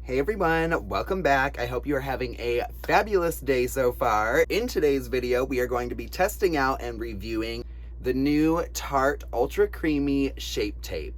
Hey everyone, welcome back. I hope you are having a fabulous day so far. In today's video, we are going to be testing out and reviewing the new Tarte Ultra Creamy Shape Tape.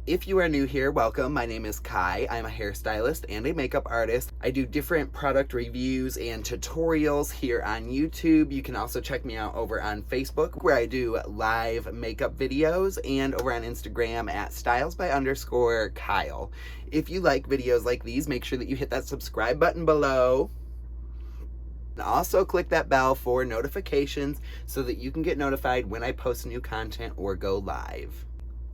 If you are new here, welcome. My name is Kai. I'm a hairstylist and a makeup artist. I do different product reviews and tutorials here on YouTube. You can also check me out over on Facebook where I do live makeup videos, and over on Instagram at stylesby_Kyle. If you like videos like these, make sure that you hit that subscribe button below. And also click that bell for notifications so that you can get notified when I post new content or go live.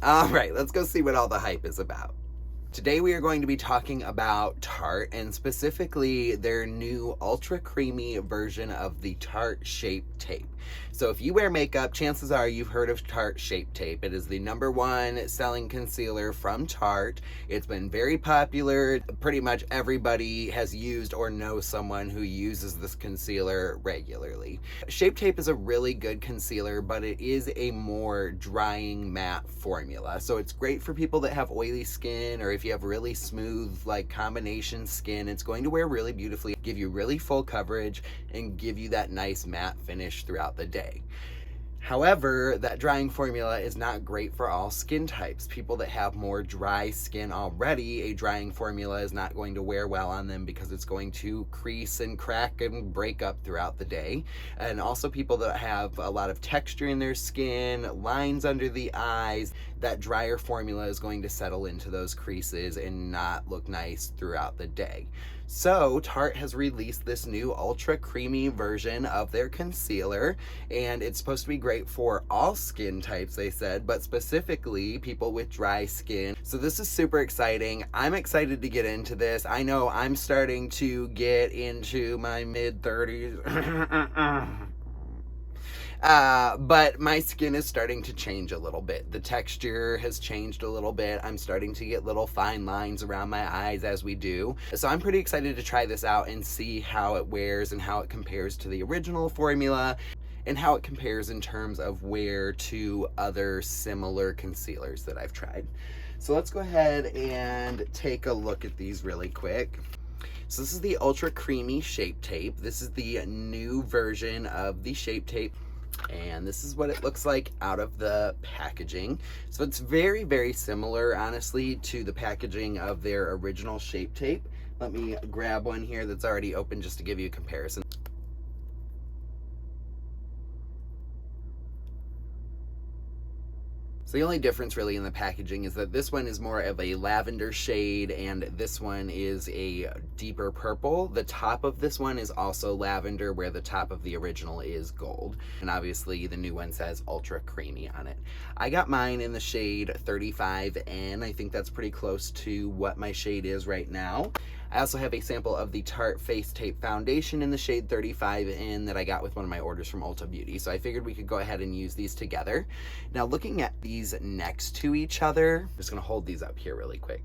All right, let's go see what all the hype is about. Today we are going to be talking about Tarte, and specifically their new ultra creamy version of the Tarte Shape Tape. So if you wear makeup, chances are you've heard of Tarte Shape Tape. It is the #1 selling concealer from Tarte. It's been very popular. Pretty much everybody has used or knows someone who uses this concealer regularly. Shape Tape is a really good concealer, but it is a more drying matte formula. So it's great for people that have oily skin, or if you have really smooth like combination skin. It's going to wear really beautifully, give you really full coverage, and give you that nice matte finish throughout the day. However, that drying formula is not great for all skin types. People that have more dry skin already, a drying formula is not going to wear well on them because it's going to crease and crack and break up throughout the day. And also people that have a lot of texture in their skin, lines under the eyes, that drier formula is going to settle into those creases and not look nice throughout the day. So Tarte has released this new ultra creamy version of their concealer, and it's supposed to be great for all skin types, they said, but specifically people with dry skin. So this is super exciting. I'm excited to get into this. I know I'm starting to get into my mid-30s. But my skin is starting to change a little bit. The texture has changed a little bit. I'm starting to get little fine lines around my eyes as we do. So I'm pretty excited to try this out and see how it wears and how it compares to the original formula, and how it compares in terms of wear to other similar concealers that I've tried. So let's go ahead and take a look at these really quick. So this is the Ultra Creamy Shape Tape. This is the new version of the Shape Tape, and this is what it looks like out of the packaging. So it's very, very similar, honestly, to the packaging of their original Shape Tape. Let me grab one here that's already open just to give you a comparison. So the only difference really in the packaging is that this one is more of a lavender shade and this one is a deeper purple. The top of this one is also lavender, where the top of the original is gold. And obviously the new one says Ultra Creamy on it. I got mine in the shade 35N. I think that's pretty close to what my shade is right now. I also have a sample of the Tarte Face Tape Foundation in the shade 35N that I got with one of my orders from Ulta Beauty. So I figured we could go ahead and use these together. Now looking at these next to each other, I'm just gonna hold these up here really quick.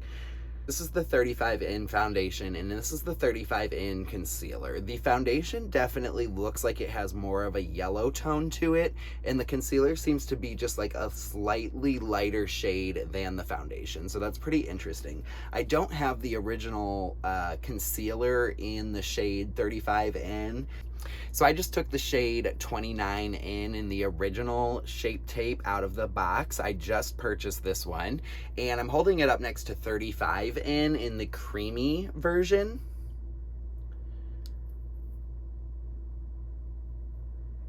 This is the 35N foundation, and this is the 35N concealer. The foundation definitely looks like it has more of a yellow tone to it, and the concealer seems to be just like a slightly lighter shade than the foundation, so that's pretty interesting. I don't have the original concealer in the shade 35N, so I just took the shade 29N in the original Shape Tape out of the box. I just purchased this one, and I'm holding it up next to 35N in the creamy version.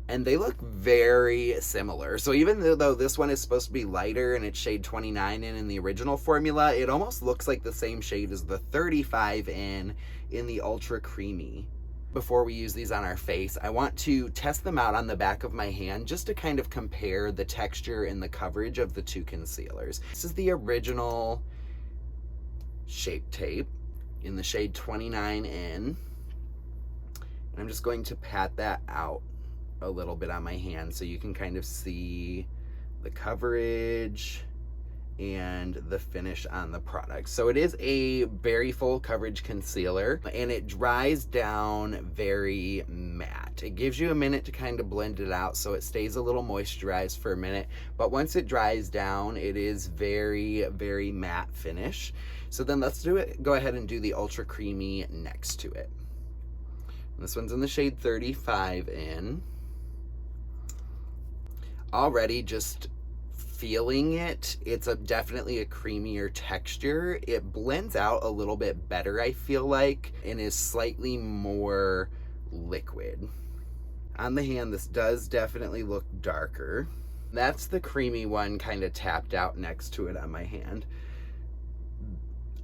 And they look very similar. So even though this one is supposed to be lighter and it's shade 29N in the original formula, it almost looks like the same shade as the 35N in the Ultra Creamy. Before we use these on our face, I want to test them out on the back of my hand just to kind of compare the texture and the coverage of the two concealers. This is the original Shape Tape in the shade 29N. And I'm just going to pat that out a little bit on my hand so you can kind of see the coverage and the finish on the product. So it is a very full coverage concealer, and it dries down very matte. It gives you a minute to kind of blend it out so it stays a little moisturized for a minute, but once it dries down, it is very, very matte finish. So then let's go ahead and do the Ultra Creamy next to it. This one's in the shade 35 in. Already just feeling it, it's definitely a creamier texture. It blends out a little bit better, I feel like, and is slightly more liquid. On the hand, this does definitely look darker. That's the creamy one kind of tapped out next to it on my hand.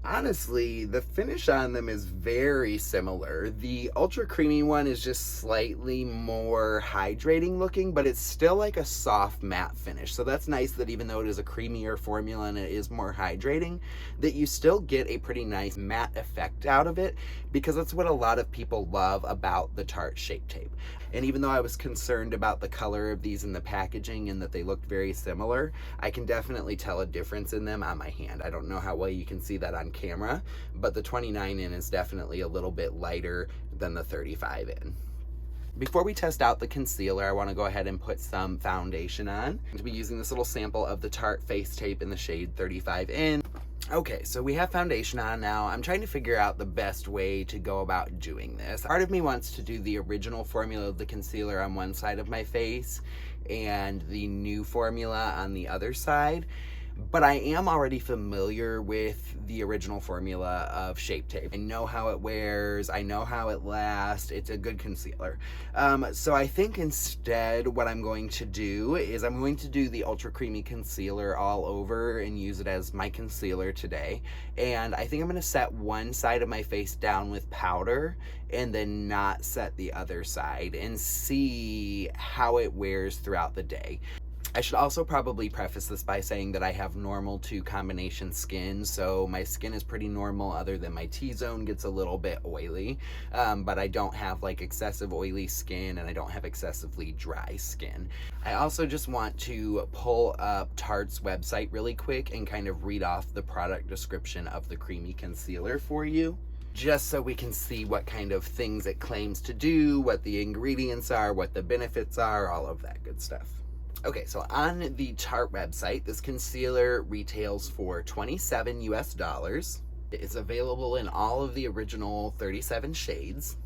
Honestly, the finish on them is very similar. The Ultra Creamy one is just slightly more hydrating looking, but it's still like a soft matte finish. So that's nice that even though it is a creamier formula and it is more hydrating, that you still get a pretty nice matte effect out of it, because that's what a lot of people love about the Tarte Shape Tape. And even though I was concerned about the color of these in the packaging and that they looked very similar, I can definitely tell a difference in them on my hand. I don't know how well you can see that on camera, but the 29 in is definitely a little bit lighter than the 35 in. Before we test out the concealer, I want to go ahead and put some foundation on. I'm going to be using this little sample of the Tarte Face Tape in the shade 35 in. Okay, so we have foundation on now. I'm trying to figure out the best way to go about doing this. Part of me wants to do the original formula of the concealer on one side of my face and the new formula on the other side. But I am already familiar with the original formula of Shape Tape. I know how it wears, I know how it lasts, it's a good concealer. So I think instead what I'm going to do is I'm going to do the Ultra Creamy Concealer all over and use it as my concealer today. And I think I'm going to set one side of my face down with powder and then not set the other side and see how it wears throughout the day. I should also probably preface this by saying that I have normal to combination skin, so my skin is pretty normal other than my T-zone gets a little bit oily, but I don't have like excessive oily skin and I don't have excessively dry skin. I also just want to pull up Tarte's website really quick and kind of read off the product description of the creamy concealer for you, just so we can see what kind of things it claims to do, what the ingredients are, what the benefits are, all of that good stuff. Okay, so on the Tarte website, this concealer retails for $27 US. It is available in all of the original 37 shades.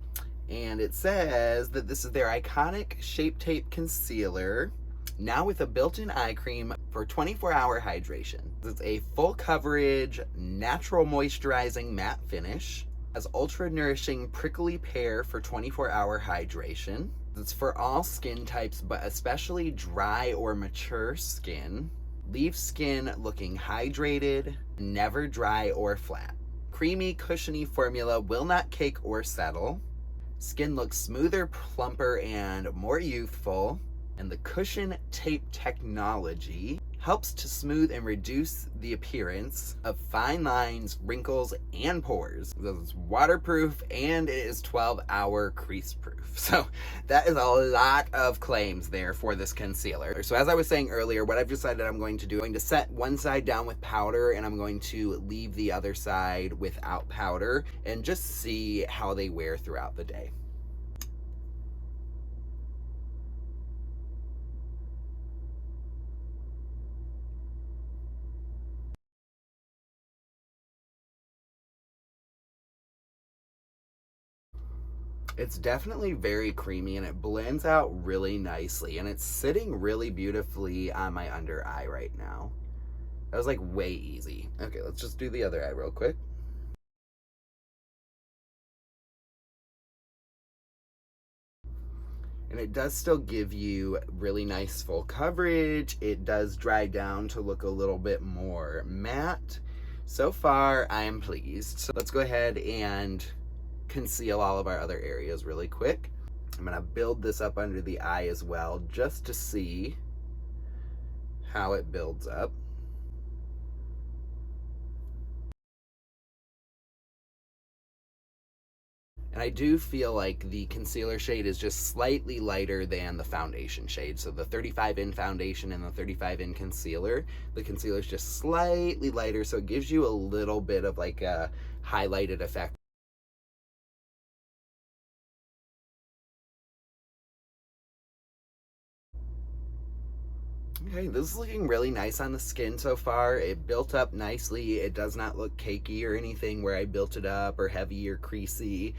And it says that this is their iconic Shape Tape concealer, now with a built-in eye cream for 24-hour hydration. It's a full coverage, natural moisturizing matte finish. Has ultra nourishing prickly pear for 24-hour hydration. It's for all skin types, but especially dry or mature skin. Leaves skin looking hydrated, never dry or flat. Creamy, cushiony formula will not cake or settle. Skin looks smoother, plumper, and more youthful. And the cushion tape technology helps to smooth and reduce the appearance of fine lines, wrinkles, and pores. It's waterproof and it is 12-hour crease proof. So that is a lot of claims there for this concealer. So as I was saying earlier, what I've decided I'm going to do, I'm going to set one side down with powder and I'm going to leave the other side without powder and just see how they wear throughout the day. It's definitely very creamy and it blends out really nicely and it's sitting really beautifully on my under eye right now. That was like way easy. Okay, let's just do the other eye real quick. And it does still give you really nice full coverage. It does dry down to look a little bit more matte. So far, I am pleased. So let's go ahead and conceal all of our other areas really quick. I'm gonna build this up under the eye as well, just to see how it builds up. And I do feel like the concealer shade is just slightly lighter than the foundation shade. So the 35 in foundation and the 35 in concealer, the concealer is just slightly lighter, so it gives you a little bit of like a highlighted effect. Okay, this is looking really nice on the skin so far. It built up nicely. It does not look cakey or anything where I built it up, or heavy or creasy.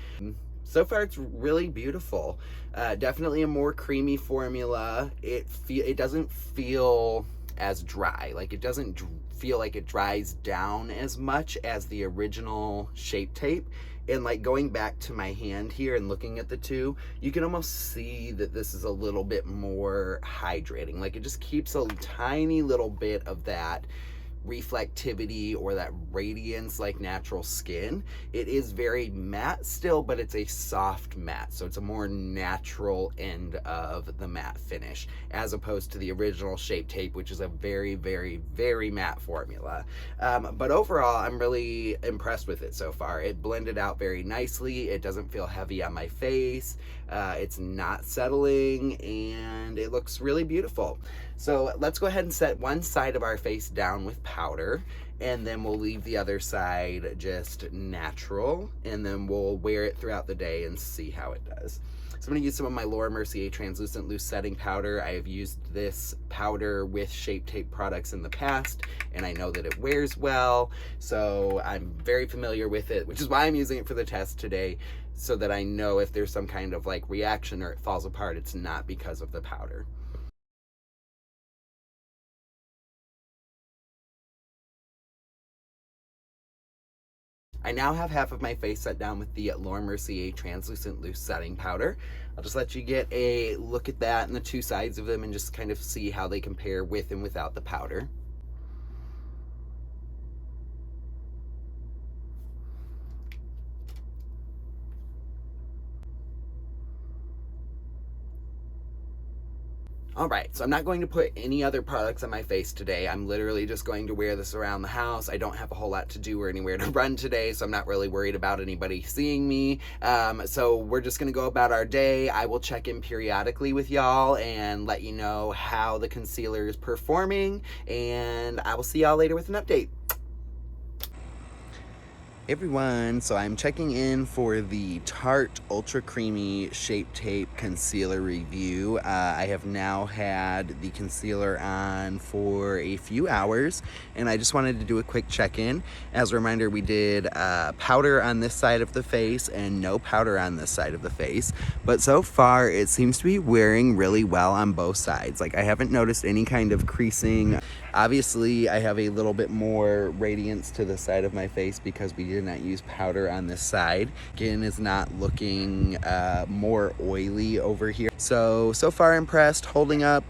So far it's really beautiful. Definitely a more creamy formula. It doesn't feel as dry. Like, it doesn't feel like it dries down as much as the original Shape Tape. And like, going back to my hand here and looking at the two, you can almost see that this is a little bit more hydrating. Like, it just keeps a tiny little bit of that reflectivity or that radiance like natural skin. It is very matte still, but it's a soft matte, so it's a more natural end of the matte finish, as opposed to the original Shape Tape, which is a very, very, very matte formula. But overall, I'm really impressed with it so far. It blended out very nicely. It doesn't feel heavy on my face. It's not settling, and it looks really beautiful. So let's go ahead and set one side of our face down with powder, and then we'll leave the other side just natural, and then we'll wear it throughout the day and see how it does. So I'm going to use some of my Laura Mercier Translucent Loose Setting Powder. I have used this powder with Shape Tape products in the past, and I know that it wears well, so I'm very familiar with it, which is why I'm using it for the test today, so that I know if there's some kind of like reaction or it falls apart, it's not because of the powder. I now have half of my face set down with the Laura Mercier Translucent Loose Setting Powder. I'll just let you get a look at that and the two sides of them and just kind of see how they compare with and without the powder. All right, so I'm not going to put any other products on my face today. I'm literally just going to wear this around the house. I don't have a whole lot to do or anywhere to run today, so I'm not really worried about anybody seeing me. So we're just gonna go about our day. I will check in periodically with y'all and let you know how the concealer is performing, and I will see y'all later with an update. Everyone, so I'm checking in for the Tarte Ultra Creamy Shape Tape Concealer review. I have now had the concealer on for a few hours, and I just wanted to do a quick check-in. As a reminder, we did powder on this side of the face and no powder on this side of the face, but so far it seems to be wearing really well on both sides. Like, I haven't noticed any kind of creasing. Obviously, I have a little bit more radiance to the side of my face because we did not use powder on this side. Skin is not looking more oily over here. So far impressed, holding up.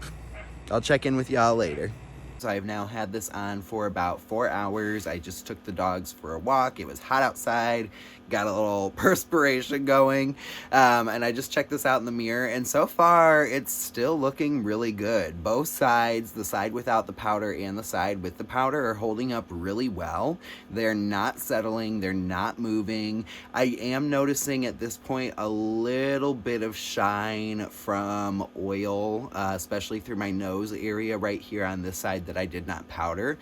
I'll check in with y'all later. So I've now had this on for about 4 hours. I just took the dogs for a walk. It was hot outside, got a little perspiration going, and I just checked this out in the mirror, and so far it's still looking really good. Both sides, the side without the powder and the side with the powder, are holding up really well. They're not settling, they're not moving. I am noticing at this point a little bit of shine from oil, especially through my nose area right here on this side that I did not powder,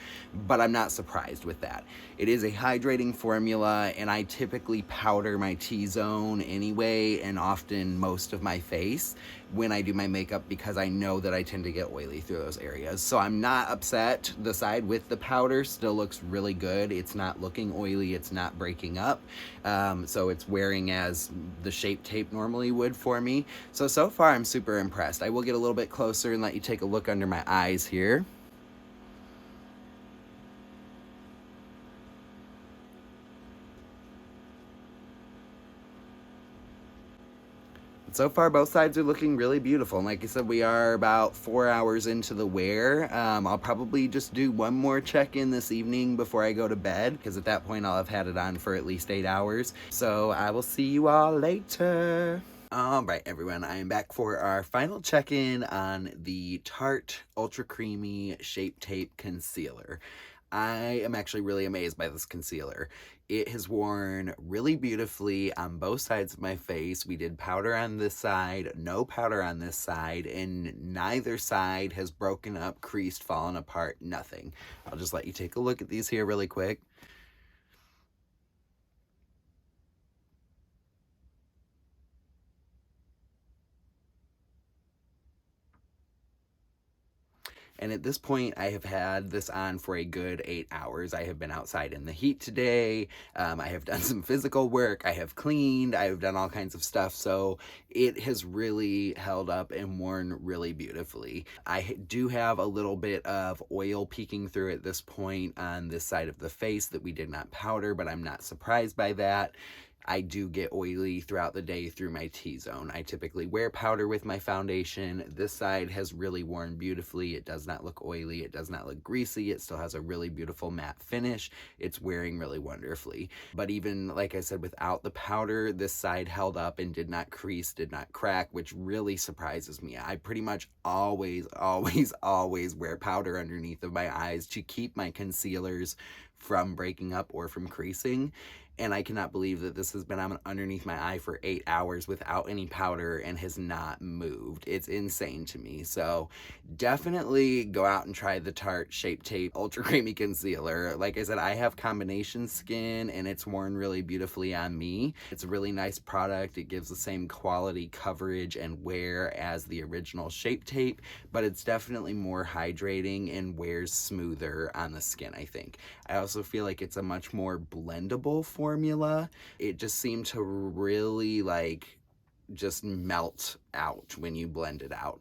but I'm not surprised with that. It is a hydrating formula, and I typically powder my T-zone anyway, and often most of my face when I do my makeup, because I know that I tend to get oily through those areas. So I'm not upset. The side with the powder still looks really good. It's not looking oily, it's not breaking up. So it's wearing as the Shape Tape normally would for me. So far I'm super impressed. I will get a little bit closer and let you take a look under my eyes here. So far, both sides are looking really beautiful. And like I said, we are about 4 hours into the wear. I'll probably just do one more check-in this evening before I go to bed, because at that point I'll have had it on for at least 8 hours. So I will see you all later. Alright everyone, I am back for our final check-in on the Tarte Ultra Creamy Shape Tape Concealer. I am actually really amazed by this concealer. It has worn really beautifully on both sides of my face. We did powder on this side, no powder on this side, and neither side has broken up, creased, fallen apart, nothing. I'll just let you take a look at these here really quick. And at this point, I have had this on for a good 8 hours. I have been outside in the heat today. I have done some physical work. I have cleaned. I have done all kinds of stuff. So it has really held up and worn really beautifully. I do have a little bit of oil peeking through at this point on this side of the face that we did not powder, but I'm not surprised by that. I do get oily throughout the day through my T-zone. I typically wear powder with my foundation. This side has really worn beautifully. It does not look oily. It does not look greasy. It still has a really beautiful matte finish. It's wearing really wonderfully. But even, like I said, without the powder, this side held up and did not crease, did not crack, which really surprises me. I pretty much always wear powder underneath of my eyes to keep my concealers from breaking up or from creasing. And I cannot believe that this has been on underneath my eye for 8 hours without any powder and has not moved. It's insane to me. So definitely go out and try the Tarte Shape Tape Ultra Creamy Concealer. Like I said, I have combination skin and it's worn really beautifully on me. It's a really nice product. It gives the same quality, coverage, and wear as the original Shape Tape, but it's definitely more hydrating and wears smoother on the skin, I think. I also feel like it's a much more blendable formula. It just seemed to really just melt out when you blend it out.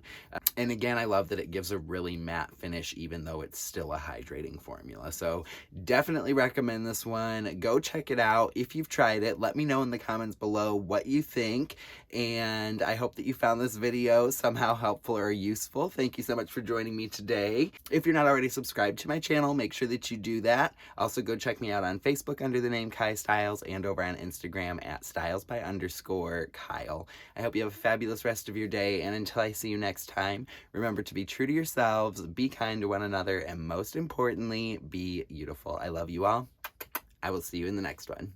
And again, I love that it gives a really matte finish even though it's still a hydrating formula. So definitely recommend this one. Go check it out. If you've tried it, let me know in the comments below what you think. And I hope that you found this video somehow helpful or useful. Thank you so much for joining me today. If you're not already subscribed to my channel, make sure that you do that. Also, go check me out on Facebook under the name Kai Styles and over on Instagram at stylesby_Kyle. I hope you have a fabulous rest of your day, and until I see you next time, remember to be true to yourselves, be kind to one another, and most importantly, be beautiful. I love you all. I will see you in the next one.